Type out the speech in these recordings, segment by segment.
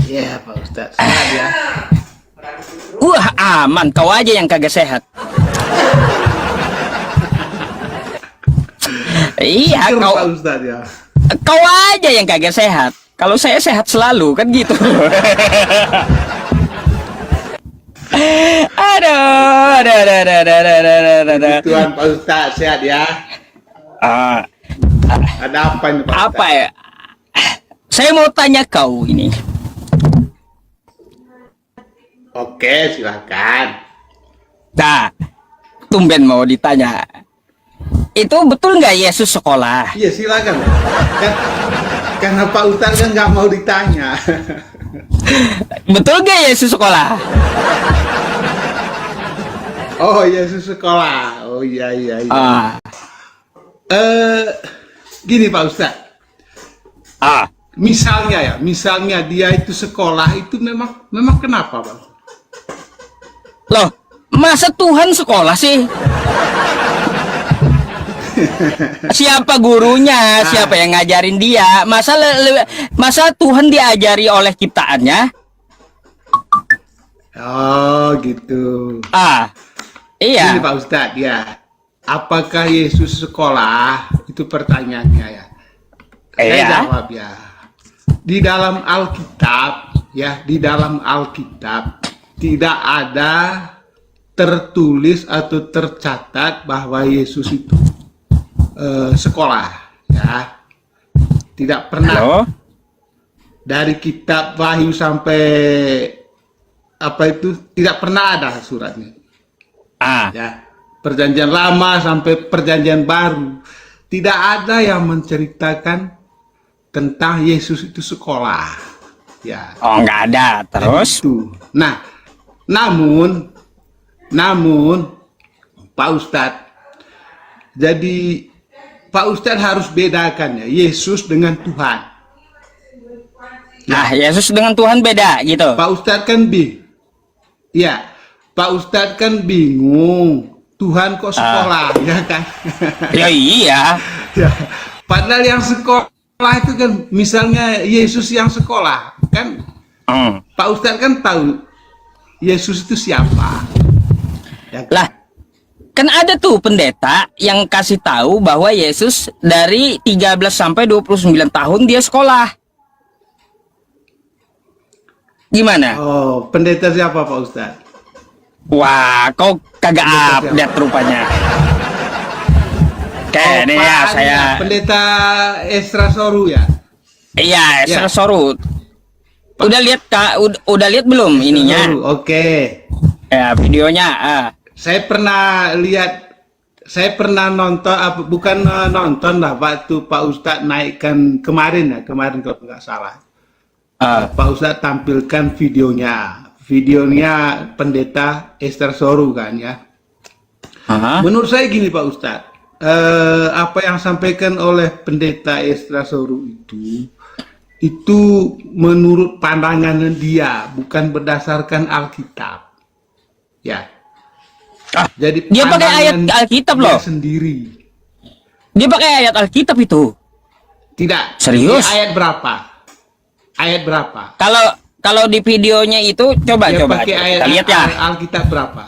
Iya Pak Ustadz, sehat ya. Wah, aman, kau aja yang kagak sehat. Iya, Syukur, kau Pak Ustadz ya. kau aja yang kagak sehat. Kalau saya sehat selalu, kan gitu. Aduh. Tuhan Pak Ustadz, sehat ya. Ah, Ada apa ini Pak Ustadz? apa ya? Saya mau tanya kau ini. Oke, silakan. Nah, tumben mau ditanya. Itu betul nggak Yesus sekolah? Iya silakan. Karena Pak Ustadz kan nggak mau ditanya. Betul nggak Yesus sekolah? Oh Yesus sekolah. Oh iya. Ah, Gini Pak Ustadz. ah. Misalnya dia itu sekolah itu memang kenapa Pak? Loh, masa Tuhan sekolah sih? Siapa gurunya? Siapa yang ngajarin dia? Masa Tuhan diajari oleh ciptaannya? Oh gitu. Ah, iya. Ini Pak Ustadz ya. Apakah Yesus sekolah? Itu pertanyaannya ya. Saya Iya. jawab ya. Di dalam Alkitab tidak ada tertulis atau tercatat bahwa Yesus itu sekolah ya. Tidak pernah. Halo? Dari kitab Wahyu sampai apa itu tidak pernah ada suratnya. Ah, Ya, perjanjian lama sampai perjanjian baru tidak ada yang menceritakan tentang Yesus itu sekolah. Ya, oh nggak ada. Terus? itu. Nah, namun Pak Ustadz, jadi Pak Ustadz harus bedakan ya Yesus dengan Tuhan. Nah, Yesus dengan Tuhan beda gitu. Pak Ustadz kan Pak Ustadz kan bingung. Tuhan kok sekolah, ya kan? Ya iya. Ya, padahal yang sekolah itu kan, misalnya Yesus yang sekolah, kan? Hmm. Pak Ustadz kan tahu Yesus itu siapa. Ya, kan? Lah, kan ada tuh pendeta yang kasih tahu bahwa Yesus dari 13 sampai 29 tahun dia sekolah. Gimana? Oh, pendeta siapa Pak Ustadz? Wah, kau kagak update rupanya. Oke, ini ya Pak, saya. pendeta Esra Soru ya. Iya, Ya. Sorut. Udah lihat Kak? Udah lihat belum ininya? Soru, oke. Ya, videonya. Saya pernah nonton, bukan nonton lah, waktu Pak Ustadz naikkan kemarin kalau nggak salah. Pak Ustadz tampilkan videonya pendeta Esther Soru kan ya. Menurut saya gini Pak Ustadz, apa yang sampaikan oleh pendeta Esther Soru itu menurut pandangan dia, bukan berdasarkan Alkitab. Ya. Jadi dia pakai ayat Alkitab loh. Sendiri. Dia pakai ayat Alkitab itu. Tidak. Serius? Ini ayat berapa? Ayat berapa? Kalau di videonya itu coba Dia coba pakai kita ayat lihat ya. Alkitab berapa?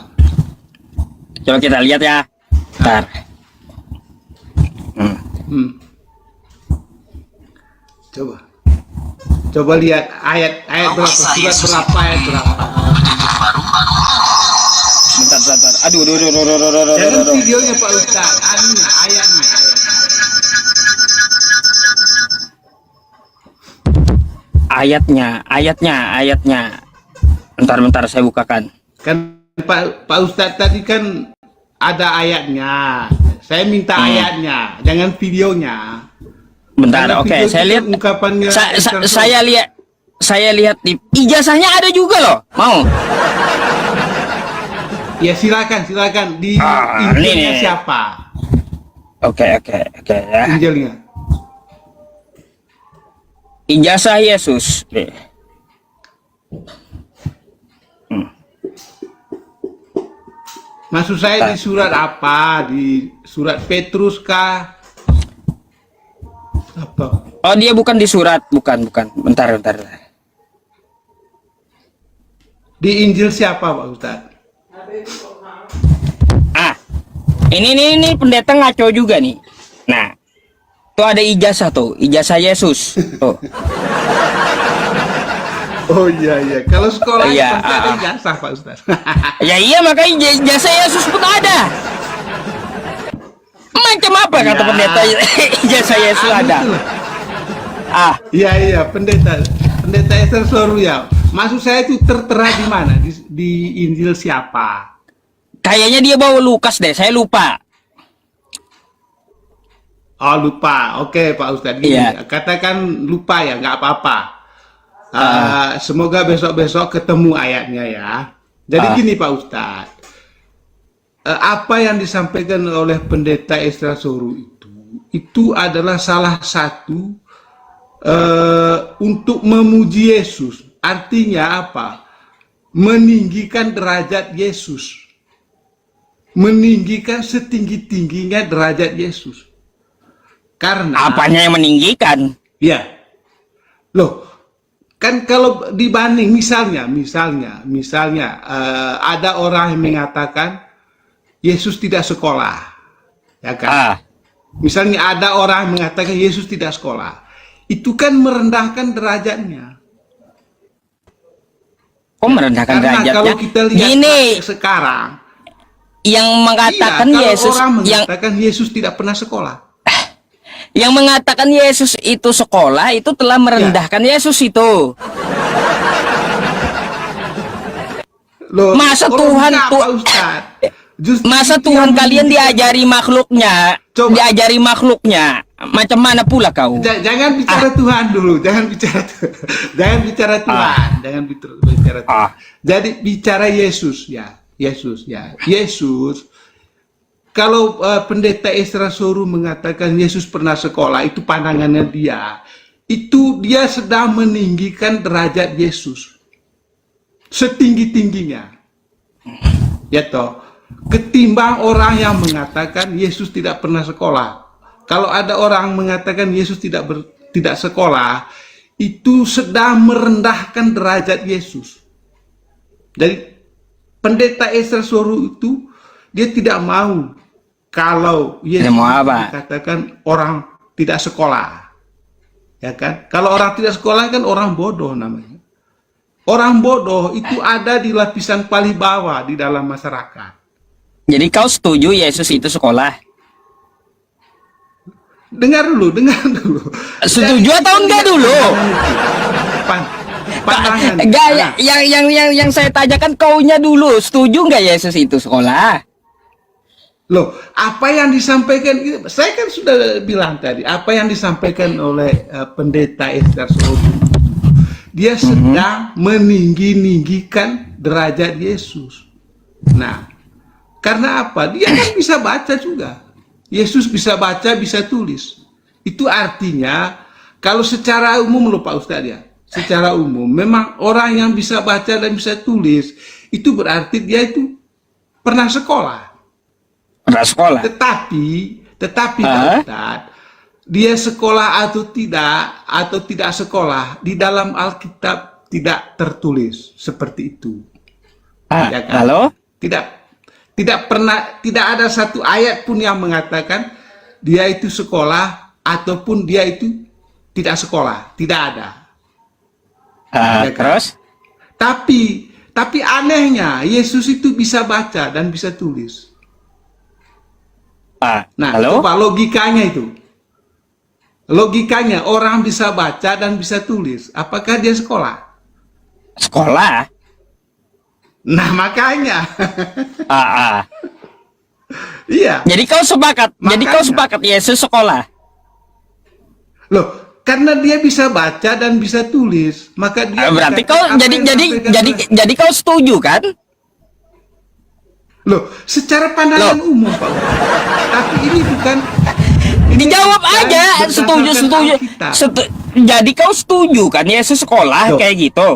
Coba kita lihat ya. Bentar. Coba lihat ayat berapa? Surat berapa, ayat berapa? Bentar. Aduh. Jangan videonya Pak Ustaz, ayatnya. Ayatnya. Bentar saya bukakan. Kan Pak Ustadz tadi kan ada ayatnya. Saya minta ayatnya, jangan videonya. Bentar, Karena oke, video saya itu lihat. ungkapannya Saya lihat di ijazahnya ada juga loh. Mau? Ya silakan di Injilnya ini. siapa? Oke ya. Injilnya. Ijazah Yesus. Maksud saya di surat apa? Di surat Petrus kah? Apa? Oh, dia bukan di surat, bukan. Bentar. Di Injil siapa Pak Ustadz? Ah, ini pendeta ngaco juga nih. Nah, tuh ada ijazah tuh, ijazah Yesus. Tuh. Oh iya, kalau sekolah Iya, pasti ada ijazah Pak Ustadz. Ya iya, makanya ijazah Yesus pun ada. Macam apa kata Ya. pendeta ijazah Yesus ada? Betul. Ah, pendeta Esther Soruyao. Maksud saya itu tertera di mana? Di Injil siapa? kayaknya dia bawa Lukas deh, saya lupa. Oh lupa. Oke Pak Ustadz. Gini, Iya. katakan lupa ya, nggak apa-apa. Semoga besok-besok ketemu ayatnya ya. Jadi gini Pak Ustadz. Apa yang disampaikan oleh pendeta Esra Soru itu adalah salah satu untuk memuji Yesus. Artinya apa? Meninggikan derajat Yesus. Meninggikan setinggi-tingginya derajat Yesus. Karena Apanya yang meninggikan? ya. Loh, kan kalau dibanding misalnya ada orang yang mengatakan Yesus tidak sekolah. Ya kan? Ah, Misalnya ada orang yang mengatakan Yesus tidak sekolah. Itu kan merendahkan derajatnya. kok merendahkan Karena derajatnya? kalau kita lihat Gini, sekarang, yang mengatakan kalau Yesus orang yang mengatakan Yesus tidak pernah sekolah. mengatakan Yesus itu sekolah itu telah merendahkan Yesus itu. Loh, Masa kalau Tuhan enggak, tuh- Pak Ustadz. Justru Masa itu Tuhan yang kalian menunjukkan- diajari makhluknya, Coba. diajari makhluknya, macam mana pula kau? Jangan bicara Tuhan dulu, jangan bicara jangan bicara Tuhan, jangan bicara Tuhan. Jadi bicara Yesus ya, Yesus. Kalau pendeta Esra Soru mengatakan Yesus pernah sekolah, itu pandangannya dia. Itu dia sedang meninggikan derajat Yesus setinggi-tingginya. Ya toh, ketimbang orang yang mengatakan Yesus tidak pernah sekolah. Kalau ada orang mengatakan Yesus tidak sekolah, itu sedang merendahkan derajat Yesus. Jadi pendeta Esra Soru itu dia tidak mau kalau Yesus Dia mau apa? dikatakan orang tidak sekolah. Ya kan? Kalau orang tidak sekolah kan orang bodoh namanya. Orang bodoh itu ada di lapisan paling bawah di dalam masyarakat. Jadi kau setuju Yesus itu sekolah? Dengar dulu. Setuju Jadi, atau enggak dulu? Pandangan. Enggak, Nah, yang saya tanyakan kaunya dulu, setuju nggak Yesus itu sekolah? loh, apa yang disampaikan, saya kan sudah bilang tadi, apa yang disampaikan oleh pendeta Esther Soru, dia sedang meninggikan derajat Yesus. Nah, karena apa? Dia kan bisa baca juga. Yesus bisa baca, bisa tulis. Itu artinya, kalau secara umum loh Pak Ustadz ya, secara umum, memang orang yang bisa baca dan bisa tulis, itu berarti dia itu pernah sekolah. Pernah sekolah? Tetapi Pak Ustadz, dia sekolah atau tidak sekolah, di dalam Alkitab tidak tertulis seperti itu. Ya kan? Halo? Tidak ada satu ayat pun yang mengatakan dia itu sekolah ataupun dia itu tidak sekolah, tidak ada. Ya kan? Terus? Tapi anehnya Yesus itu bisa baca dan bisa tulis. Nah, halo? coba logikanya itu. Logikanya orang bisa baca dan bisa tulis. Apakah dia sekolah? Sekolah? Nah, makanya. Ah. Iya. Jadi kau sepakat? Jadi kau Makanya. sepakat Yesus sekolah? Loh, karena dia bisa baca dan bisa tulis, maka dia Berarti kau dikatakan apa yang disampaikan jadi kau setuju kan? Loh, secara pandangan umum Pak. Tapi ini bukan. Dijawab bukan aja, setuju. berdasarkan Alkitab. Jadi kau setuju kan Yesus sekolah Loh. kayak gitu?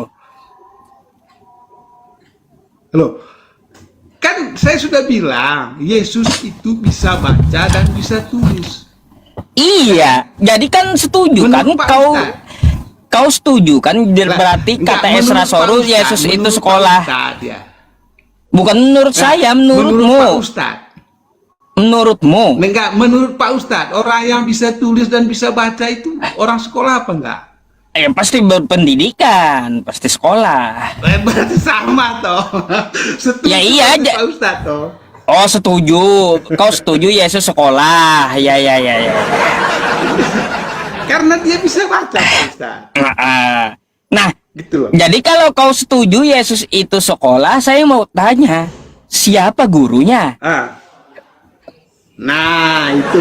Loh, kan saya sudah bilang Yesus itu bisa baca dan bisa tulis. Iya, jadi kan setuju kan Menurut Pak kau Ustadz. kau setuju kan? Berarti Enggak, kata menurut Esra Pak Soru Ustadz, Yesus itu menurut Pak sekolah. Ustadz, ya. Bukan menurut saya, Menurut menurutmu. Pak Ustadz. Menurutmu. Enggak, menurut Pak Ustadz, orang yang bisa tulis dan bisa baca itu orang sekolah apa enggak? Pasti berpendidikan, pasti sekolah. Berarti sama toh. Setuju Ya iya dengan aja. Pak Ustadz toh. Oh setuju, kau setuju Yesus sekolah, ya. Karena dia bisa baca Pak Ustadz. Nah, Gitu loh. jadi kalau kau setuju Yesus itu sekolah, saya mau tanya, siapa gurunya? Nah itu.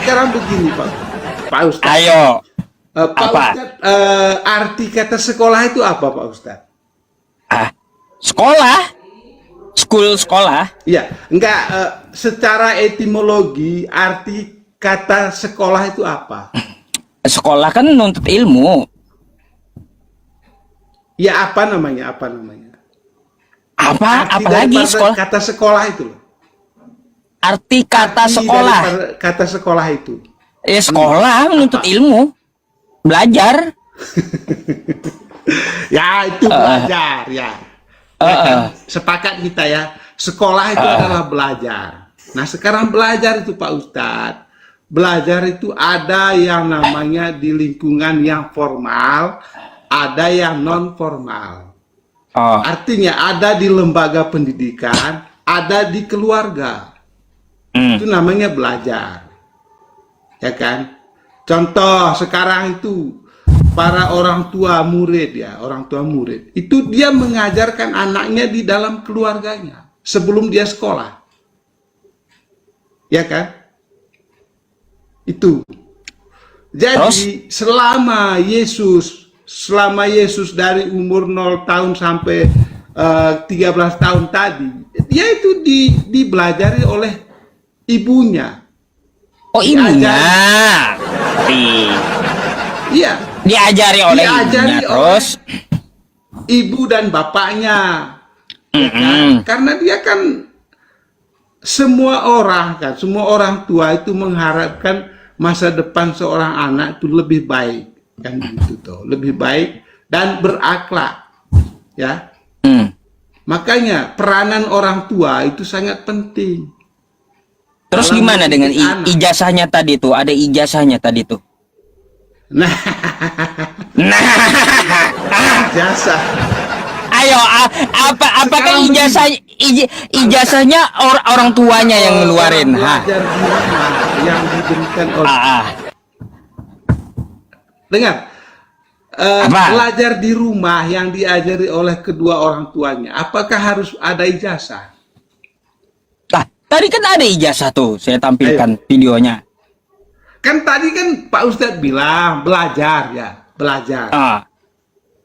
Sekarang begini Pak Ustadz. Ayo, Pak apa? Ustadz, arti kata sekolah itu apa Pak Ustadz? Sekolah, sekolah. Iya, enggak, secara etimologi arti kata sekolah itu apa? Sekolah kan nuntut ilmu. Ya apa namanya? Apa namanya? Apa? Arti Apalagi daripada sekolah? kata sekolah itu loh. Arti kata Arti sekolah. daripada kata sekolah itu. Ya sekolah menuntut ilmu, belajar. Ya itu belajar ya. Ya kan? Sepakat kita ya. Sekolah itu adalah belajar. Nah sekarang belajar itu Pak Ustadz. Belajar itu ada yang namanya di lingkungan yang formal, ada yang non formal. Artinya ada di lembaga pendidikan, ada di keluarga. Itu namanya belajar. Ya kan? Contoh sekarang itu para orang tua murid ya, orang tua murid. Itu dia mengajarkan anaknya di dalam keluarganya sebelum dia sekolah. Ya kan? Itu. Jadi selama Yesus dari umur 0 tahun sampai 13 tahun tadi, dia itu dibelajari oleh ibunya. Oh ibunya. Iya. Diajari oleh ibunya terus. Ibu dan bapaknya. Ya kan? Karena dia kan semua orang tua itu mengharapkan masa depan seorang anak itu lebih baik, kan gitu toh, lebih baik dan berakhlak, ya. Makanya peranan orang tua itu sangat penting. Terus dalam gimana dengan anak. ijazahnya tadi tuh? Ada ijazahnya tadi tuh. Nah, ijazah. Ayo, apakah ijazahnya orang tuanya yang ngeluarin? Belajar di rumah yang diberikan oleh. Dengar, belajar di rumah yang diajari oleh kedua orang tuanya. Apakah harus ada ijazah? Tadi kan ada ijazah tuh, saya tampilkan videonya. Kan tadi kan Pak Ustadz bilang belajar ya, belajar.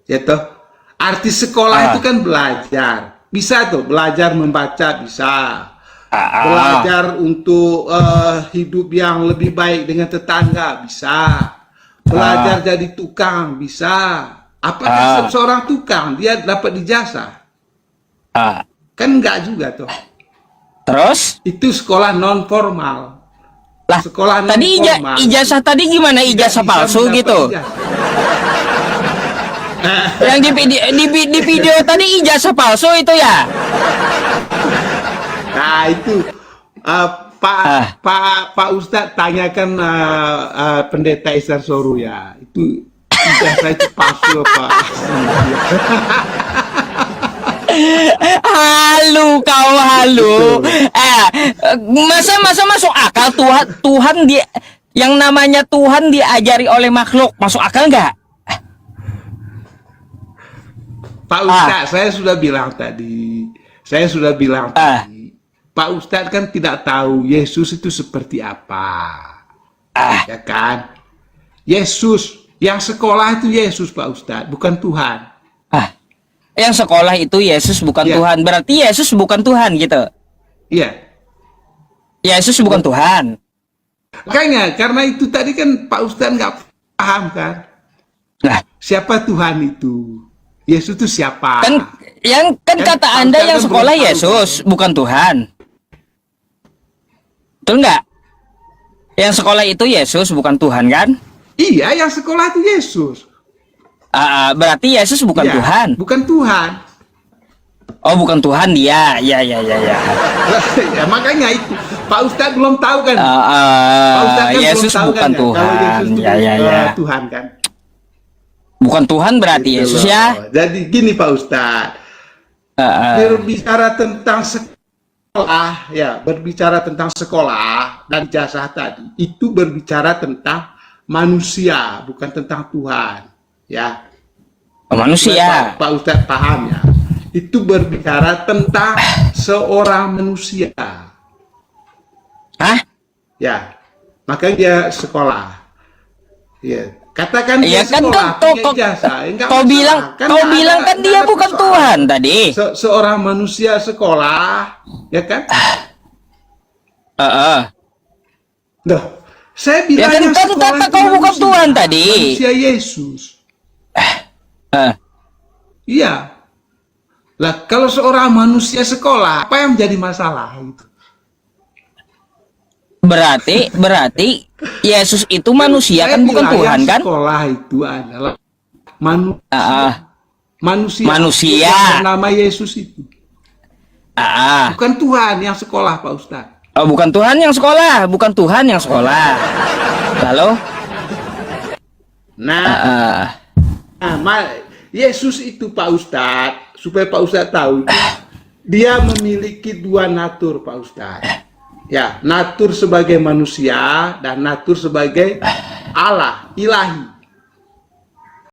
Ya toh. Arti sekolah itu kan belajar. Bisa tuh belajar membaca bisa. Belajar untuk hidup yang lebih baik dengan tetangga bisa. Belajar jadi tukang bisa. Apakah seorang tukang dia dapat ijazah? Kan enggak juga tuh. Terus? Itu sekolah non formal. Lah, sekolah non tadi formal. Ijazah tadi gimana? Ijazah palsu gitu? Yang di video tadi ijazah palsu itu ya? Nah itu Pak Ustadz tanyakan pendeta Esra Soru ya, itu ijazah itu palsu apa? Halu kau halu. Masa masuk akal Tuhan dia yang namanya Tuhan diajari oleh makhluk, masuk akal nggak? Pak Ustadz, saya sudah bilang tadi, Pak Ustadz kan tidak tahu Yesus itu seperti apa, ya kan? Yesus, yang sekolah itu Yesus Pak Ustadz, bukan Tuhan. Yang sekolah itu Yesus bukan Tuhan, berarti Yesus bukan Tuhan gitu? Iya. Yesus bukan Tuhan. Makanya, karena itu tadi kan Pak Ustadz nggak paham kan? Siapa Tuhan itu? Yesus itu siapa? Kan kata Anda yang sekolah Yesus bukan Tuhan. Betul nggak? Yang sekolah itu Yesus bukan Tuhan kan? Iya, yang sekolah itu Yesus. Berarti Yesus bukan Ya, Tuhan. bukan Tuhan. Oh, bukan Tuhan dia. Ya. Ya, makanya itu Pak Ustadz belum tahu kan. Pak Ustadz kan Yesus belum tahu bukan kan, kalau Tuhan. Yesus itu Tuhan kan. Bukan Tuhan berarti Gitu Yesus loh. ya. Jadi gini Pak Ustadz, berbicara tentang sekolah, ya berbicara tentang sekolah dan ijazah tadi, itu berbicara tentang manusia, bukan tentang Tuhan, ya. Manusia. Pak Ustadz paham ya. Itu berbicara tentang seorang manusia. Hah? Ya, makanya dia sekolah. Ya, katakan dia Iya kan sekolah, punya kau ijazah. Enggak kau masalah. bilang Kan kau nggak bilang ada- kan nggak dia ada bukan persoalan. Tuhan tadi. Seorang manusia sekolah, ya kan? Loh, saya bilang Ya kan, yang kan sekolah kata itu kau bukan manusia, Tuhan tadi. Manusia Yesus. Iya. Lah, kalau seorang manusia sekolah, apa yang menjadi masalah itu? Berarti Yesus itu manusia Saya kan bukan bilang Tuhan yang kan? Sekolah itu adalah manusia. Manusia. Manusia. Yang bernama Yesus itu. Ah. Bukan Tuhan yang sekolah, Pak Ustadz. Oh, bukan Tuhan yang sekolah, bukan Tuhan yang sekolah. Lalu? Nah, Yesus itu Pak Ustadz, supaya Pak Ustadz tahu, dia memiliki dua natur Pak Ustadz. Ya, natur sebagai manusia dan natur sebagai Allah, ilahi.